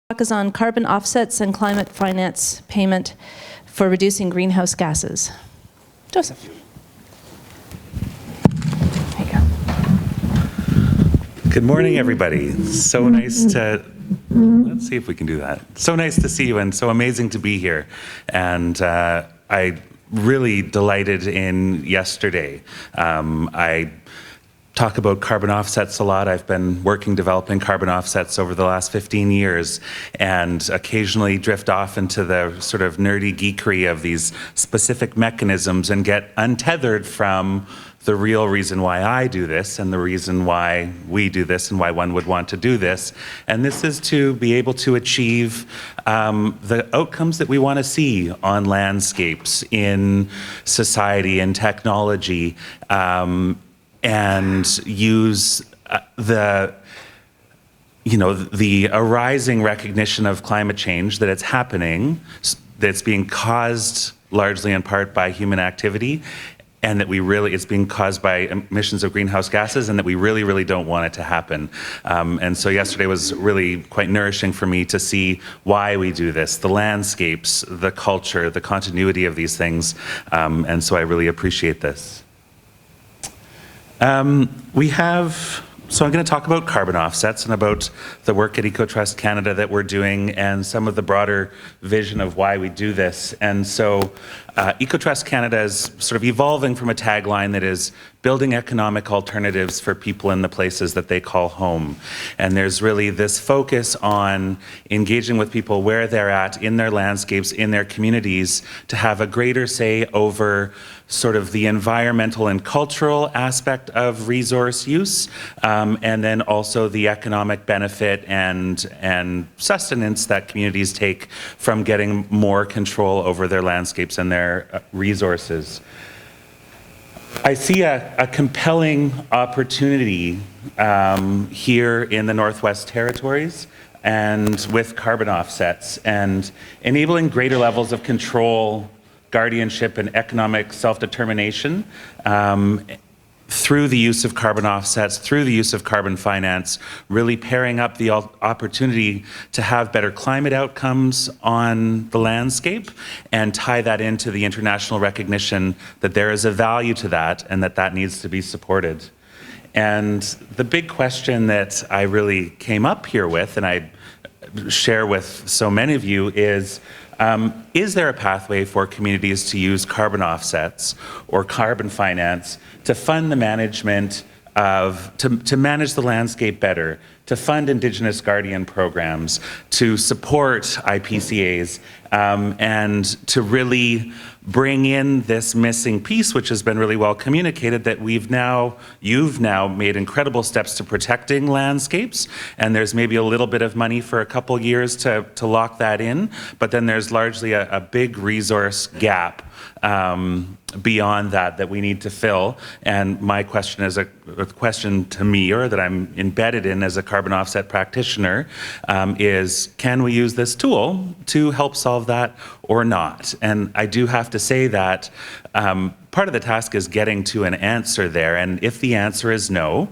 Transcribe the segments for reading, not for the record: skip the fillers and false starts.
talk is on carbon offsets and climate finance payment for reducing greenhouse gases. Joseph. There you go. Good morning, everybody. So nice to, let's see if we can do that. So nice to see you and so amazing to be here. And I really delighted in yesterday. I talk about carbon offsets a lot. I've been developing carbon offsets over the last 15 years and occasionally drift off into the sort of nerdy geekery of these specific mechanisms and get untethered from the real reason why I do this and the reason why we do this and why one would want to do this. And this is to be able to achieve the outcomes that we want to see on landscapes, in society and technology, and use the arising recognition of climate change, that it's happening, that it's being caused largely in part by human activity, and that it's being caused by emissions of greenhouse gases, and that we really, really don't want it to happen. And so yesterday was really quite nourishing for me to see why we do this, the landscapes, the culture, the continuity of these things. And so I really appreciate this. So I'm going to talk about carbon offsets and about the work at Ecotrust Canada that we're doing and some of the broader vision of why we do this. And so Ecotrust Canada is sort of evolving from a tagline that is building economic alternatives for people in the places that they call home. And there's really this focus on engaging with people where they're at, in their landscapes, in their communities, to have a greater say over sort of the environmental and cultural aspect of resource use, and then also the economic benefit and sustenance that communities take from getting more control over their landscapes and their resources. I see a compelling opportunity here in the Northwest Territories and with carbon offsets and enabling greater levels of control, guardianship, and economic self-determination through the use of carbon offsets, through the use of carbon finance, really pairing up the opportunity to have better climate outcomes on the landscape and tie that into the international recognition that there is a value to that and that needs to be supported. And the big question that I really came up here with, and I share with so many of you, is there a pathway for communities to use carbon offsets or carbon finance to fund the management of, to manage the landscape better, to fund Indigenous guardian programs, to support IPCAs, and to really bring in this missing piece, which has been really well communicated, that you've now made incredible steps to protecting landscapes, and there's maybe a little bit of money for a couple years to lock that in, but then there's largely a big resource gap beyond that we need to fill. And my question is a question to me, or that I'm embedded in as a carbon offset practitioner, is can we use this tool to help solve that or not? And I do have to say that part of the task is getting to an answer there. And if the answer is no,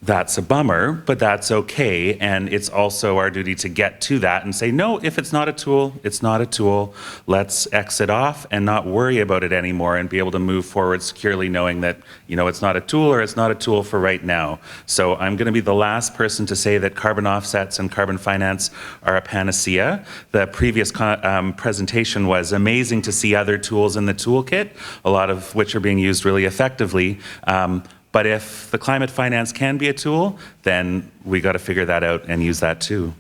that's a bummer, but that's okay. And it's also our duty to get to that and say, no, if it's not a tool, it's not a tool. Let's exit off and not worry about it anymore and be able to move forward securely, knowing that, it's not a tool, or it's not a tool for right now. So I'm going to be the last person to say that carbon offsets and carbon finance are a panacea. The previous presentation was amazing to see other tools in the toolkit, a lot of which are being used really effectively. But if the climate finance can be a tool, then we got to figure that out and use that too.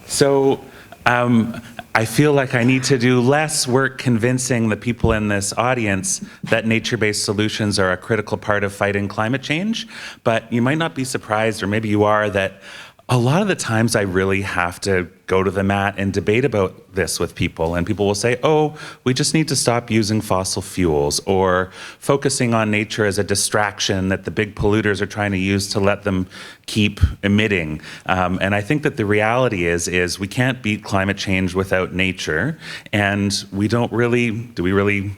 So I feel like I need to do less work convincing the people in this audience that nature-based solutions are a critical part of fighting climate change. But you might not be surprised, or maybe you are, that a lot of the times I really have to go to the mat and debate about this with people, and people will say, oh, we just need to stop using fossil fuels, or focusing on nature as a distraction that the big polluters are trying to use to let them keep emitting. And I think that the reality is we can't beat climate change without nature, and do we really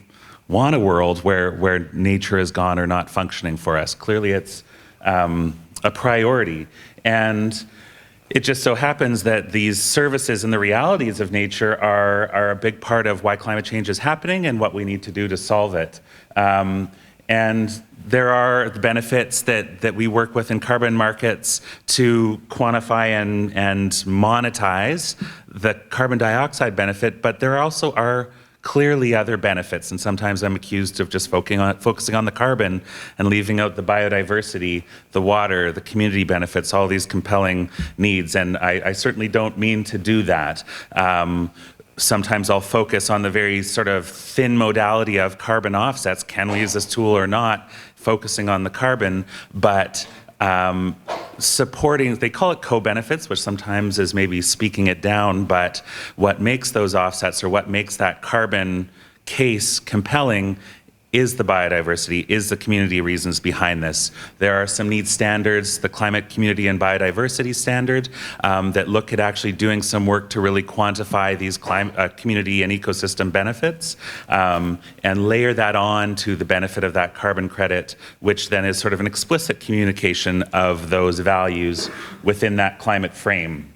want a world where nature is gone or not functioning for us? Clearly it's a priority. And It just so happens that these services and the realities of nature are a big part of why climate change is happening and what we need to do to solve it. And there are the benefits that we work with in carbon markets to quantify and monetize the carbon dioxide benefit, but there also are clearly other benefits, and sometimes I'm accused of just focusing on the carbon and leaving out the biodiversity, the water, the community benefits, all these compelling needs, and I certainly don't mean to do that. Sometimes I'll focus on the very sort of thin modality of carbon offsets. Can we use this tool or not? Focusing on the carbon, but supporting, they call it co-benefits, which sometimes is maybe speaking it down, but what makes those offsets or what makes that carbon case compelling is the biodiversity, is the community reasons behind this. There are some neat standards, the Climate, Community and Biodiversity Standard, that look at actually doing some work to really quantify these community and ecosystem benefits, and layer that on to the benefit of that carbon credit, which then is sort of an explicit communication of those values within that climate frame.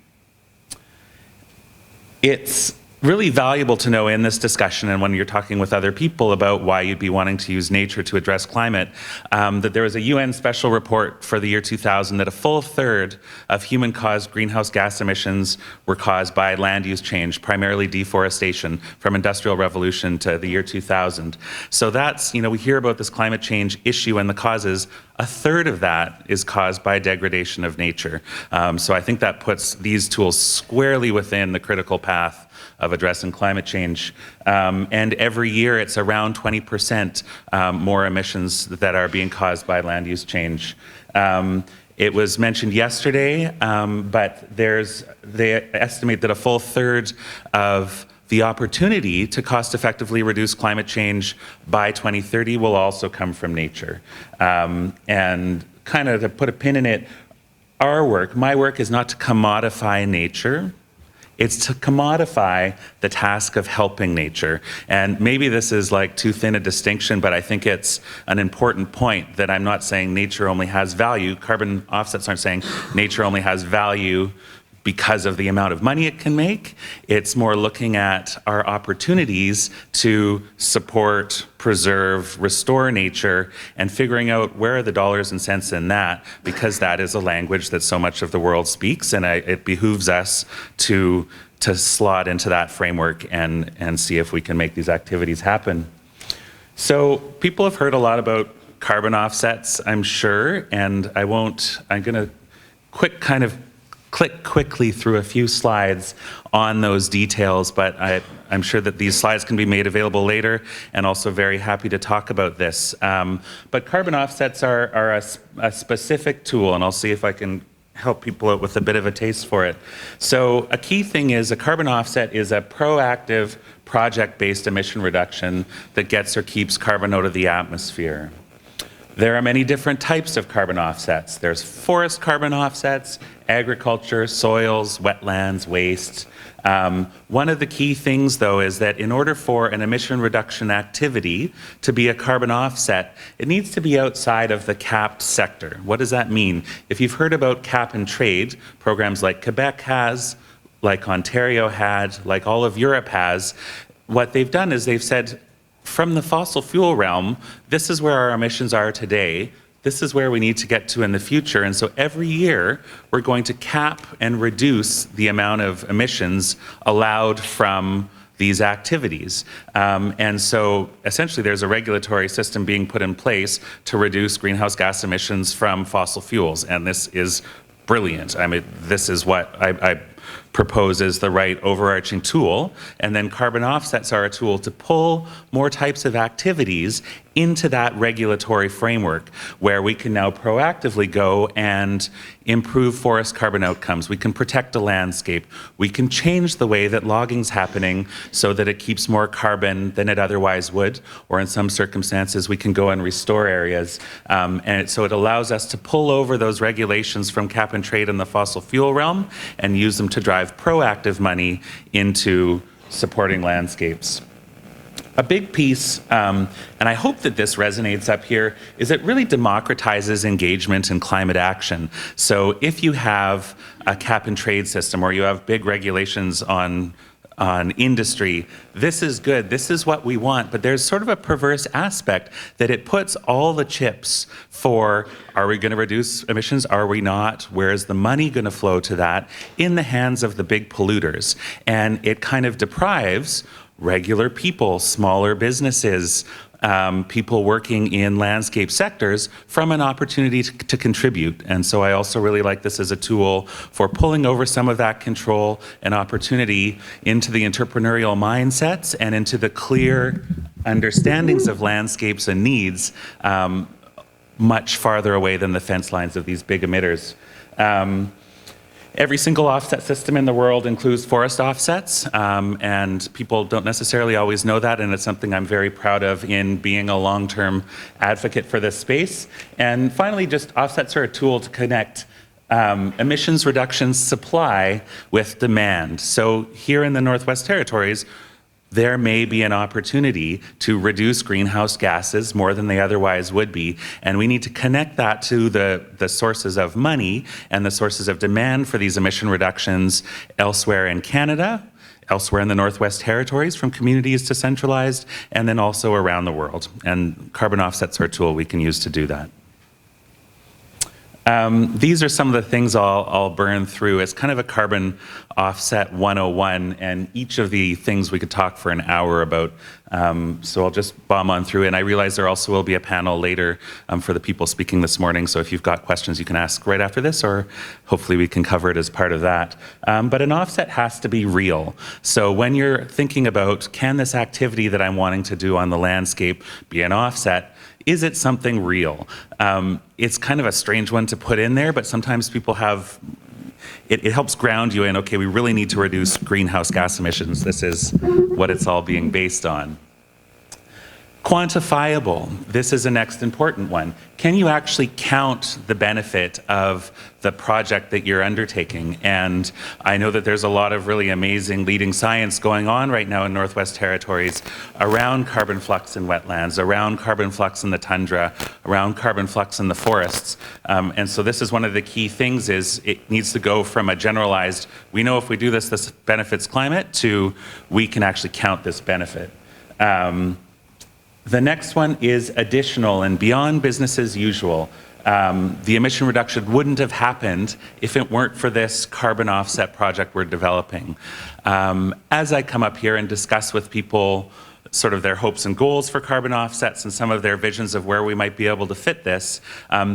It's really valuable to know in this discussion and when you're talking with other people about why you'd be wanting to use nature to address climate, that there was a UN special report for the year 2000 that a full third of human-caused greenhouse gas emissions were caused by land use change, primarily deforestation from industrial revolution to the year 2000. So that's, we hear about this climate change issue and the causes. A third of that is caused by degradation of nature. So I think that puts these tools squarely within the critical path of addressing climate change. And every year it's around 20% more emissions that are being caused by land use change. It was mentioned yesterday, but they estimate that a full third of the opportunity to cost-effectively reduce climate change by 2030 will also come from nature. And kind of to put a pin in it, my work is not to commodify nature. It's to commodify the task of helping nature. And maybe this is like too thin a distinction, but I think it's an important point that I'm not saying nature only has value. Carbon offsets aren't saying nature only has value because of the amount of money it can make. It's more looking at our opportunities to support, preserve, restore nature, and figuring out where are the dollars and cents in that, because that is a language that so much of the world speaks, and it behooves us to slot into that framework and see if we can make these activities happen. So people have heard a lot about carbon offsets, I'm sure, and I'm gonna click quickly through a few slides on those details, but I'm sure that these slides can be made available later, and also very happy to talk about this. But carbon offsets are a specific tool, and I'll see if I can help people out with a bit of a taste for it. So a key thing is a carbon offset is a proactive project-based emission reduction that gets or keeps carbon out of the atmosphere. There are many different types of carbon offsets. There's forest carbon offsets, agriculture, soils, wetlands, waste. One of the key things, though, is that in order for an emission reduction activity to be a carbon offset, it needs to be outside of the capped sector. What does that mean? If you've heard about cap and trade, programs like Quebec has, like Ontario had, like all of Europe has, what they've done is they've said, from the fossil fuel realm, this is where our emissions are today. This is where we need to get to in the future. And so every year, we're going to cap and reduce the amount of emissions allowed from these activities. And so essentially, there's a regulatory system being put in place to reduce greenhouse gas emissions from fossil fuels. And this is brilliant. I mean, this is what I propose as the right overarching tool, and then carbon offsets are a tool to pull more types of activities into that regulatory framework where we can now proactively go and improve forest carbon outcomes. We can protect the landscape. We can change the way that logging's happening so that it keeps more carbon than it otherwise would, or in some circumstances we can go and restore areas. So it allows us to pull over those regulations from cap and trade in the fossil fuel realm and use them to drive proactive money into supporting landscapes. A big piece, and I hope that this resonates up here, is it really democratizes engagement in climate action. So if you have a cap and trade system or you have big regulations on industry, this is good, this is what we want, but there's sort of a perverse aspect that it puts all the chips for, are we going to reduce emissions, are we not, where's the money going to flow to that, in the hands of the big polluters. And it kind of deprives regular people, smaller businesses, people working in landscape sectors from an opportunity to contribute. And so I also really like this as a tool for pulling over some of that control and opportunity into the entrepreneurial mindsets and into the clear understandings of landscapes and needs much farther away than the fence lines of these big emitters. Every single offset system in the world includes forest offsets, and people don't necessarily always know that, and it's something I'm very proud of in being a long-term advocate for this space. And finally, just offsets are a tool to connect emissions reduction supply with demand. So here in the Northwest Territories, there may be an opportunity to reduce greenhouse gases more than they otherwise would be. And we need to connect that to the sources of money and the sources of demand for these emission reductions elsewhere in Canada, elsewhere in the Northwest Territories, from communities to centralized, and then also around the world. And carbon offsets are a tool we can use to do that. These are some of the things I'll burn through. It's kind of a carbon offset 101, and each of the things we could talk for an hour about. So I'll just bomb on through. And I realize there also will be a panel later for the people speaking this morning. So if you've got questions, you can ask right after this, or hopefully we can cover it as part of that. But an offset has to be real. So when you're thinking about, can this activity that I'm wanting to do on the landscape be an offset? Is it something real? It's kind of a strange one to put in there, but sometimes people have, it helps ground you in, okay, we really need to reduce greenhouse gas emissions. This is what it's all being based on. Quantifiable, this is the next important one. Can you actually count the benefit of the project that you're undertaking? And I know that there's a lot of really amazing leading science going on right now in Northwest Territories around carbon flux in wetlands, around carbon flux in the tundra, around carbon flux in the forests. And so this is one of the key things, is it needs to go from a generalized, we know if we do this, this benefits climate, to we can actually count this benefit. The next one is additional and beyond business as usual. The emission reduction wouldn't have happened if it weren't for this carbon offset project we're developing. As I come up here and discuss with people sort of their hopes and goals for carbon offsets and some of their visions of where we might be able to fit this,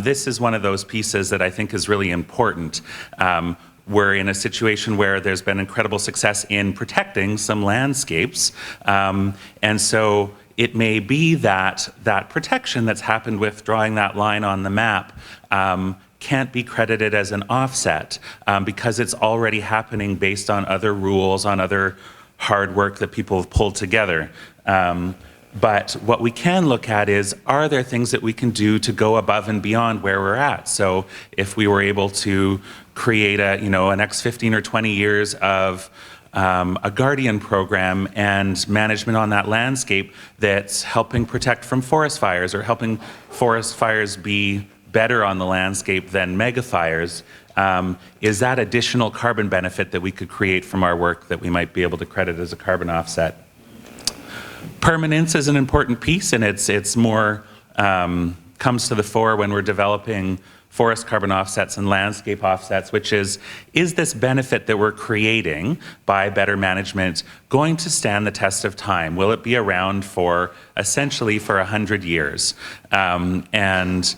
this is one of those pieces that I think is really important. We're in a situation where there's been incredible success in protecting some landscapes, and so it may be that that protection that's happened with drawing that line on the map can't be credited as an offset because it's already happening based on other rules, on other hard work that people have pulled together. But what we can look at is, are there things that we can do to go above and beyond where we're at? So if we were able to create a, a next 15 or 20 years of a guardian program and management on that landscape that's helping protect from forest fires, or helping forest fires be better on the landscape than mega fires, is that additional carbon benefit that we could create from our work that we might be able to credit as a carbon offset. Permanence is an important piece, and it's more comes to the fore when we're developing forest carbon offsets and landscape offsets, which is this benefit that we're creating by better management going to stand the test of time? Will it be around for essentially for 100 years? And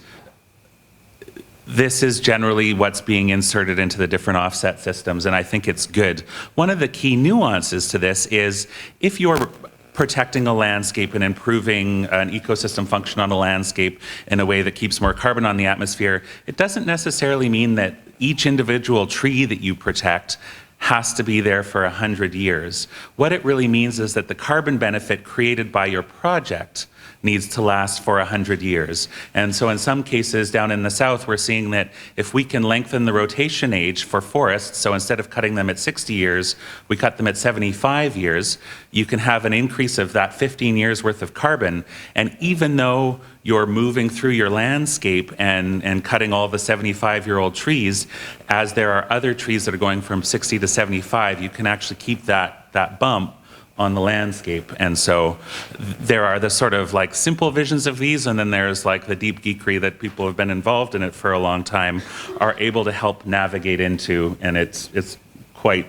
this is generally what's being inserted into the different offset systems, and I think it's good. One of the key nuances to this is, if you're protecting a landscape and improving an ecosystem function on a landscape in a way that keeps more carbon on the atmosphere, it doesn't necessarily mean that each individual tree that you protect has to be there for 100 years. What it really means is that the carbon benefit created by your project needs to last for 100 years. And so in some cases down in the south, we're seeing that if we can lengthen the rotation age for forests, so instead of cutting them at 60 years, we cut them at 75 years, you can have an increase of that 15 years worth of carbon. And even though you're moving through your landscape and cutting all the 75-year-old trees, as there are other trees that are going from 60 to 75, you can actually keep that bump on the landscape. And so there are the sort of like simple visions of these, and then there's like the deep geekery that people have been involved in it for a long time are able to help navigate into, and it's quite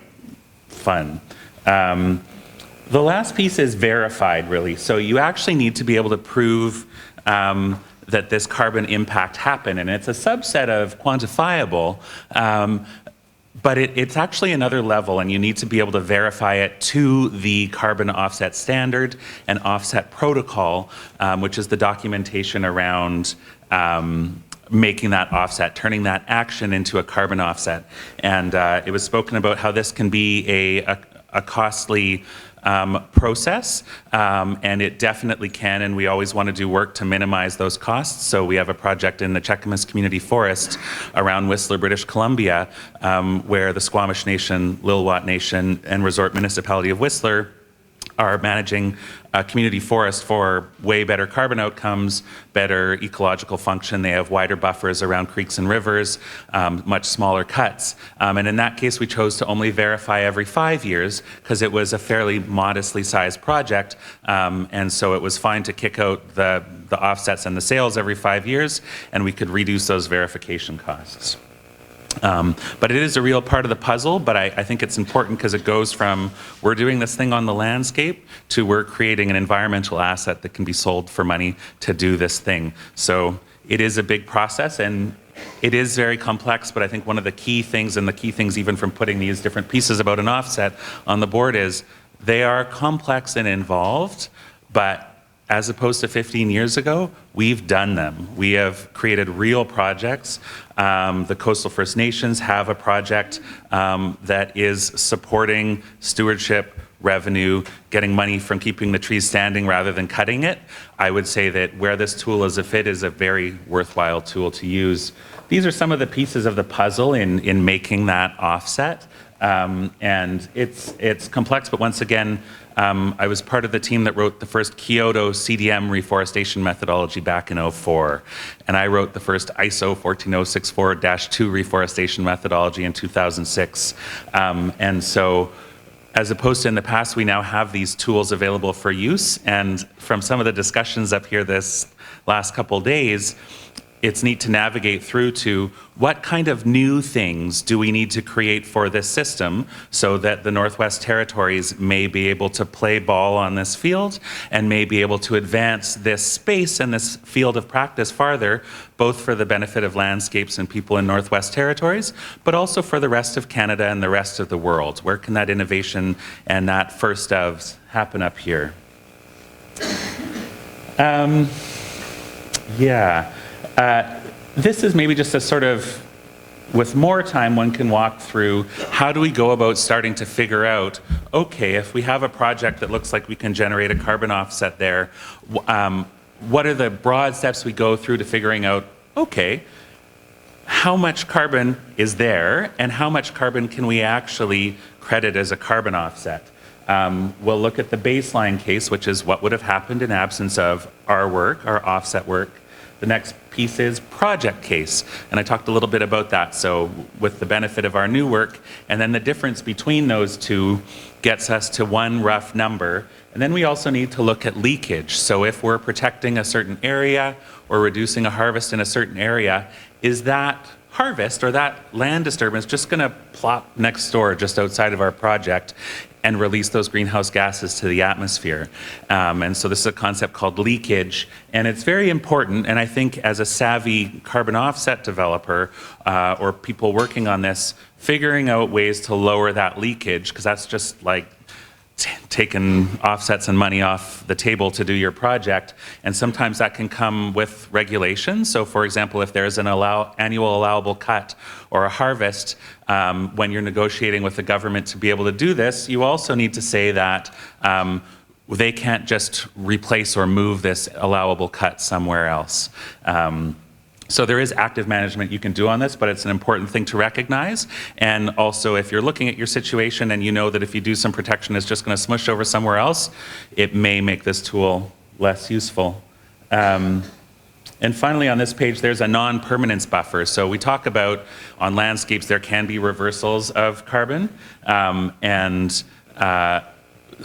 fun. The last piece is verified, really. So you actually need to be able to prove that this carbon impact happened, and it's a subset of quantifiable, but it's actually another level, and you need to be able to verify it to the carbon offset standard and offset protocol, which is the documentation around making that offset, turning that action into a carbon offset. And it was spoken about how this can be a costly process, and it definitely can, and we always want to do work to minimize those costs. So we have a project in the Cheakamus Community Forest around Whistler, British Columbia, where the Squamish Nation, Lilwat Nation, and Resort Municipality of Whistler are managing a community forest for way better carbon outcomes, better ecological function. They have wider buffers around creeks and rivers, much smaller cuts. And in that case, we chose to only verify every 5 years because it was a fairly modestly sized project. And so it was fine to kick out the offsets and the sales every 5 years, and we could reduce those verification costs. But it is a real part of the puzzle, but I think it's important because it goes from we're doing this thing on the landscape to we're creating an environmental asset that can be sold for money to do this thing. So it is a big process, and it is very complex, but I think one of the key things, and the key things even from putting these different pieces about an offset on the board, is they are complex and involved, but as opposed to 15 years ago, we've done them. We have created real projects. The Coastal First Nations have a project that is supporting stewardship, revenue, getting money from keeping the trees standing rather than cutting it. I would say that where this tool is a fit is a very worthwhile tool to use. These are some of the pieces of the puzzle in making that offset. And it's complex, but once again, I was part of the team that wrote the first Kyoto CDM reforestation methodology back in '04, and I wrote the first ISO 14064-2 reforestation methodology in 2006. And so, as opposed to in the past, we now have these tools available for use, and from some of the discussions up here this last couple days, it's neat to navigate through to what kind of new things do we need to create for this system so that the Northwest Territories may be able to play ball on this field and may be able to advance this space and this field of practice farther, both for the benefit of landscapes and people in Northwest Territories, but also for the rest of Canada and the rest of the world. Where can that innovation and that first ofs happen up here? This is maybe just a sort of, with more time, one can walk through how do we go about starting to figure out, okay, if we have a project that looks like we can generate a carbon offset there, what are the broad steps we go through to figuring out, okay, how much carbon is there and how much carbon can we actually credit as a carbon offset? We'll look at the baseline case, which is what would have happened in absence of our work, our offset work. The next piece is project case, and I talked a little bit about that. So with the benefit of our new work, and then the difference between those two gets us to one rough number. And then we also need to look at leakage. So if we're protecting a certain area or reducing a harvest in a certain area, is that harvest or that land disturbance just going to plop next door just outside of our project and release those greenhouse gases to the atmosphere? And so this is a concept called leakage, and it's very important. And I think as a savvy carbon offset developer or people working on this, figuring out ways to lower that leakage, because that's just like taking offsets and money off the table to do your project, and sometimes that can come with regulations. So for example, if there's an annual allowable cut or a harvest, when you're negotiating with the government to be able to do this, you also need to say that they can't just replace or move this allowable cut somewhere else. So there is active management you can do on this, but it's an important thing to recognize. And also, if you're looking at your situation and you know that if you do some protection, it's just going to smush over somewhere else, it may make this tool less useful. And finally, on this page, there's a non-permanence buffer. So we talk about, on landscapes, there can be reversals of carbon.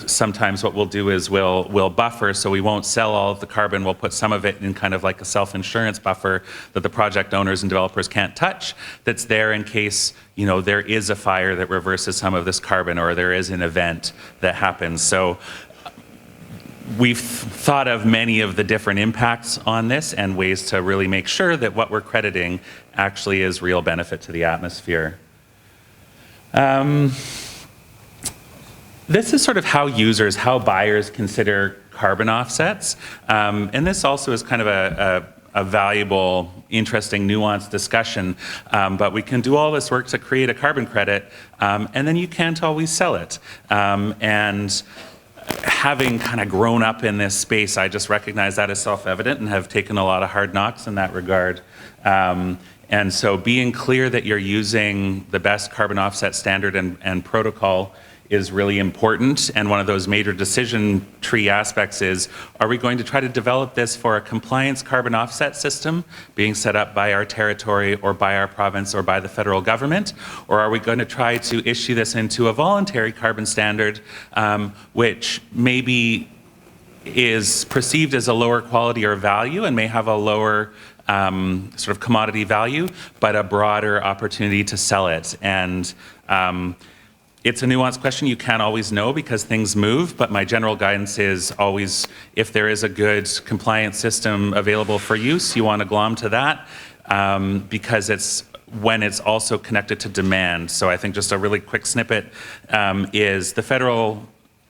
Sometimes what we'll do is we'll buffer, so we won't sell all of the carbon. We'll put some of it in kind of like a self-insurance buffer that the project owners and developers can't touch, that's there in case, you know, there is a fire that reverses some of this carbon, or there is an event that happens. So we've thought of many of the different impacts on this and ways to really make sure that what we're crediting actually is real benefit to the atmosphere. This is sort of how users, how buyers consider carbon offsets. And this also is kind of a valuable, interesting, nuanced discussion. But we can do all this work to create a carbon credit, and then you can't always sell it. And having kind of grown up in this space, I just recognize that as self-evident and have taken a lot of hard knocks in that regard. And so being clear that you're using the best carbon offset standard and protocol is really important, and one of those major decision tree aspects is, are we going to try to develop this for a compliance carbon offset system being set up by our territory or by our province or by the federal government, or are we going to try to issue this into a voluntary carbon standard, which maybe is perceived as a lower quality or value and may have a lower sort of commodity value, but a broader opportunity to sell it. And it's a nuanced question. You can't always know because things move, but my general guidance is always, if there is a good compliance system available for use, you want to glom to that, because it's when it's also connected to demand. So I think just a really quick snippet is the federal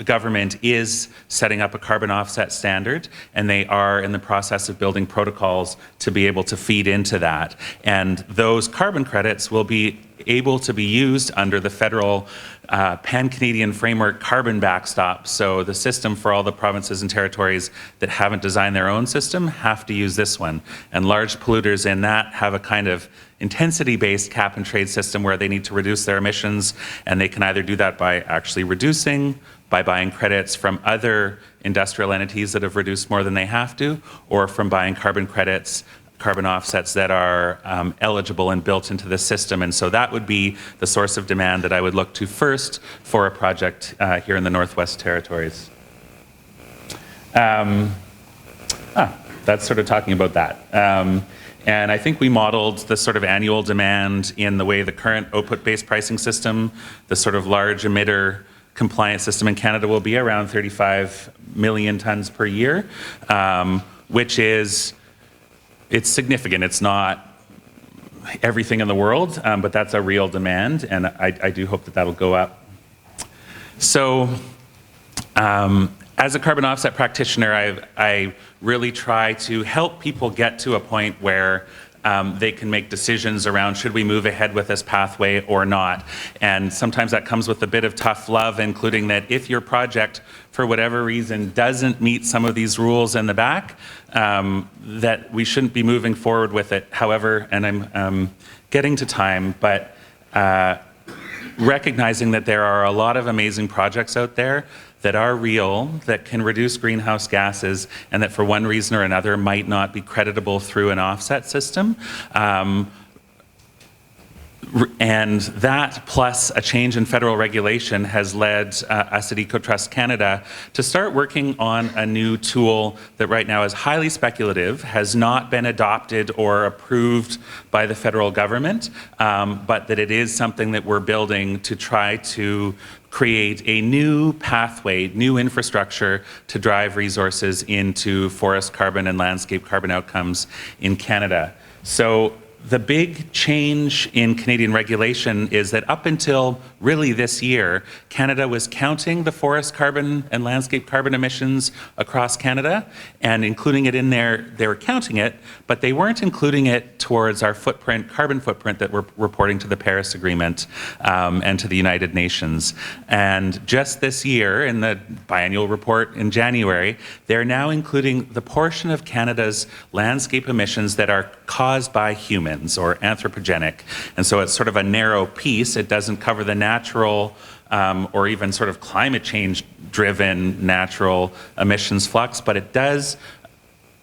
government is setting up a carbon offset standard, and they are in the process of building protocols to be able to feed into that. And those carbon credits will be able to be used under the federal pan-Canadian framework carbon backstop. So the system for all the provinces and territories that haven't designed their own system have to use this one. And large polluters in that have a kind of intensity-based cap and trade system where they need to reduce their emissions, and they can either do that by actually reducing, by buying credits from other industrial entities that have reduced more than they have to, or from buying carbon credits, carbon offsets that are eligible and built into the system. And so that would be the source of demand that I would look to first for a project here in the Northwest Territories. That's sort of talking about that. And I think we modeled the sort of annual demand in the way the current output-based pricing system, the sort of large emitter compliance system in Canada, will be around 35 million tons per year, which is, it's significant. It's not everything in the world, but that's a real demand, and I do hope that that'll go up. So as a carbon offset practitioner, I really try to help people get to a point where they can make decisions around, should we move ahead with this pathway or not? And sometimes that comes with a bit of tough love, including that if your project, for whatever reason, doesn't meet some of these rules in the back, that we shouldn't be moving forward with it. However, and I'm getting to time, but recognizing that there are a lot of amazing projects out there that are real, that can reduce greenhouse gases, and that for one reason or another might not be creditable through an offset system. And that, plus a change in federal regulation, has led us at Ecotrust Canada to start working on a new tool that right now is highly speculative, has not been adopted or approved by the federal government, but that it is something that we're building to try to create a new pathway, new infrastructure to drive resources into forest carbon and landscape carbon outcomes in Canada. So the big change in Canadian regulation is that up until really this year, Canada was counting the forest carbon and landscape carbon emissions across Canada and including it in there. They were counting it, but they weren't including it towards our footprint, carbon footprint that we're reporting to the Paris Agreement and to the United Nations. And just this year, in the biannual report in January, they're now including the portion of Canada's landscape emissions that are caused by humans or anthropogenic. And so it's sort of a narrow piece. It doesn't cover the natural or even sort of climate change driven natural emissions flux, but it does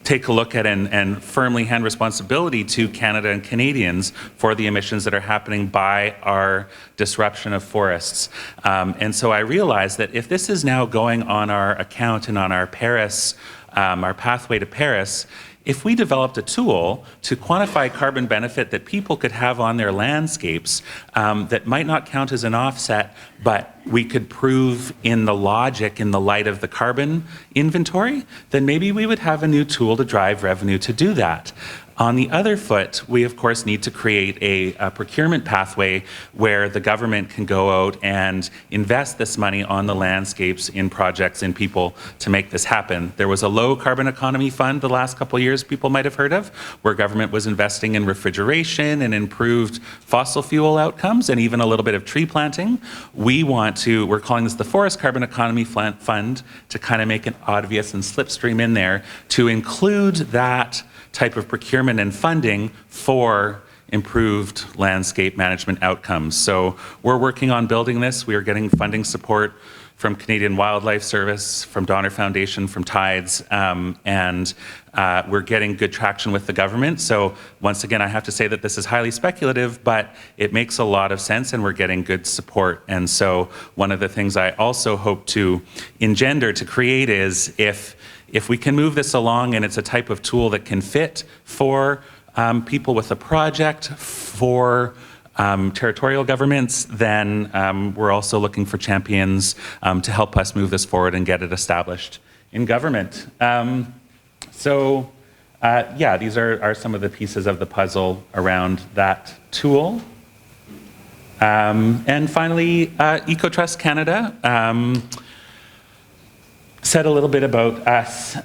take a look at and firmly hand responsibility to Canada and Canadians for the emissions that are happening by our disruption of forests. And so I realized that if this is now going on our account and on our Paris, our pathway to Paris, if we developed a tool to quantify carbon benefit that people could have on their landscapes that might not count as an offset, but we could prove in the logic, in the light of the carbon inventory, then maybe we would have a new tool to drive revenue to do that. On the other foot, we of course need to create a procurement pathway where the government can go out and invest this money on the landscapes, in projects, in people to make this happen. There was a low carbon economy fund the last couple of years people might have heard of, where government was investing in refrigeration and improved fossil fuel outcomes and even a little bit of tree planting. We're calling this the Forest Carbon Economy Fund to kind of make an obvious and slipstream in there to include that type of procurement and funding for improved landscape management outcomes. So we're working on building this. We are getting funding support from Canadian Wildlife Service, from Donner Foundation, from Tides, and we're getting good traction with the government. So once again, I have to say that this is highly speculative, but it makes a lot of sense and we're getting good support. And so one of the things I also hope to engender, to create is if we can move this along and it's a type of tool that can fit for people with a project, for territorial governments, then we're also looking for champions to help us move this forward and get it established in government. Yeah, these are some of the pieces of the puzzle around that tool. And finally, Ecotrust Canada. Said a little bit about us.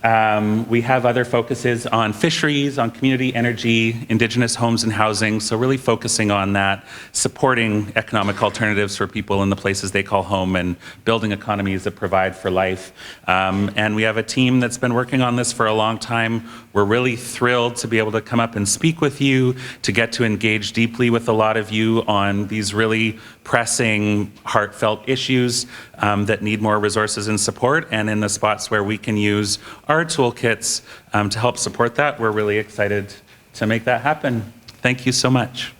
We have other focuses on fisheries, on community energy, Indigenous homes and housing, so really focusing on that, supporting economic alternatives for people in the places they call home and building economies that provide for life. And we have a team that's been working on this for a long time. We're really thrilled to be able to come up and speak with you, to get to engage deeply with a lot of you on these really pressing, heartfelt issues that need more resources and support. And in the spots where we can use our toolkits to help support that, we're really excited to make that happen. Thank you so much.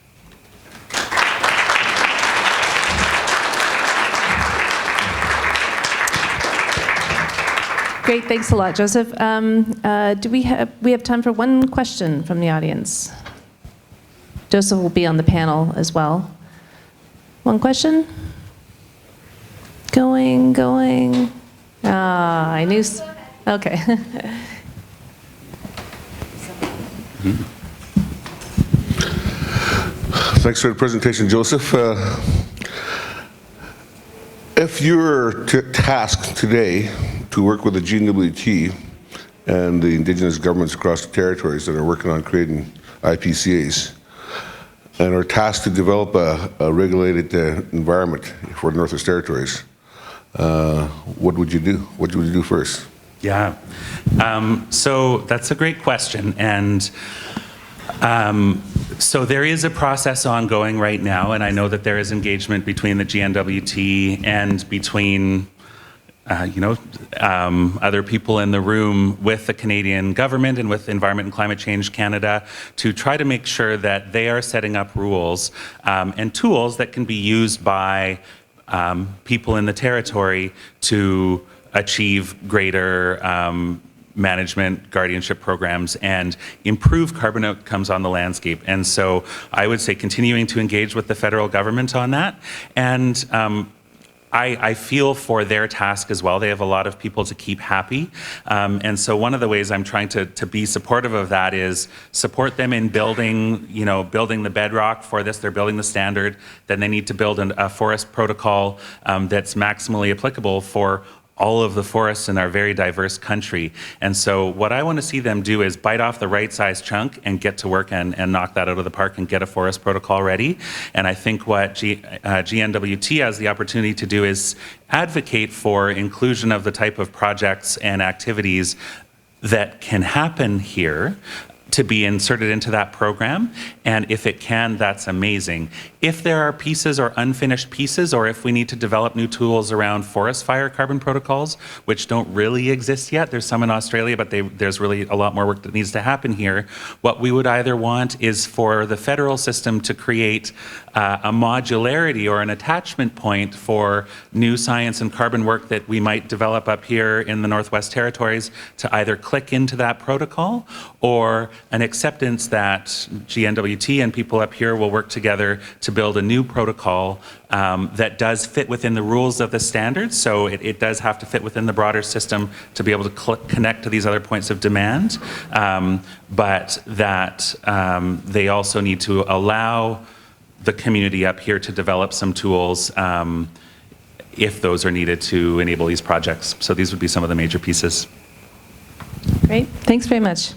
Great, thanks a lot, Joseph. Do we have time for one question from the audience? Joseph will be on the panel as well. One question? Going. I knew. Okay. Thanks for the presentation, Joseph. If you're tasked today to work with the NWT and the Indigenous governments across the territories that are working on creating IPCAs, and are tasked to develop a regulated environment for the Northwest Territories, what would you do? What would you do first? Yeah, so that's a great question. And so there is a process ongoing right now, and I know that there is engagement between the GNWT and between other people in the room with the Canadian government and with Environment and Climate Change Canada to try to make sure that they are setting up rules and tools that can be used by people in the territory to achieve greater management, guardianship programs, and improve carbon outcomes on the landscape. And so I would say continuing to engage with the federal government on that. And I feel for their task as well. They have a lot of people to keep happy. And so one of the ways I'm trying to be supportive of that is support them in building, building the bedrock for this. They're building the standard. Then they need to build a forest protocol that's maximally applicable for all of the forests in our very diverse country. And so what I want to see them do is bite off the right size chunk and get to work and knock that out of the park and get a forest protocol ready. And I think what GNWT has the opportunity to do is advocate for inclusion of the type of projects and activities that can happen here to be inserted into that program. And if it can, that's amazing. If there are pieces or unfinished pieces, or if we need to develop new tools around forest fire carbon protocols, which don't really exist yet, there's some in Australia, but there's really a lot more work that needs to happen here. What we would either want is for the federal system to create a modularity or an attachment point for new science and carbon work that we might develop up here in the Northwest Territories to either click into that protocol, or an acceptance that GNWT and people up here will work together to build a new protocol that does fit within the rules of the standards. So it does have to fit within the broader system to be able to connect to these other points of demand, but that they also need to allow the community up here to develop some tools if those are needed to enable these projects. So these would be some of the major pieces. Great. Thanks very much.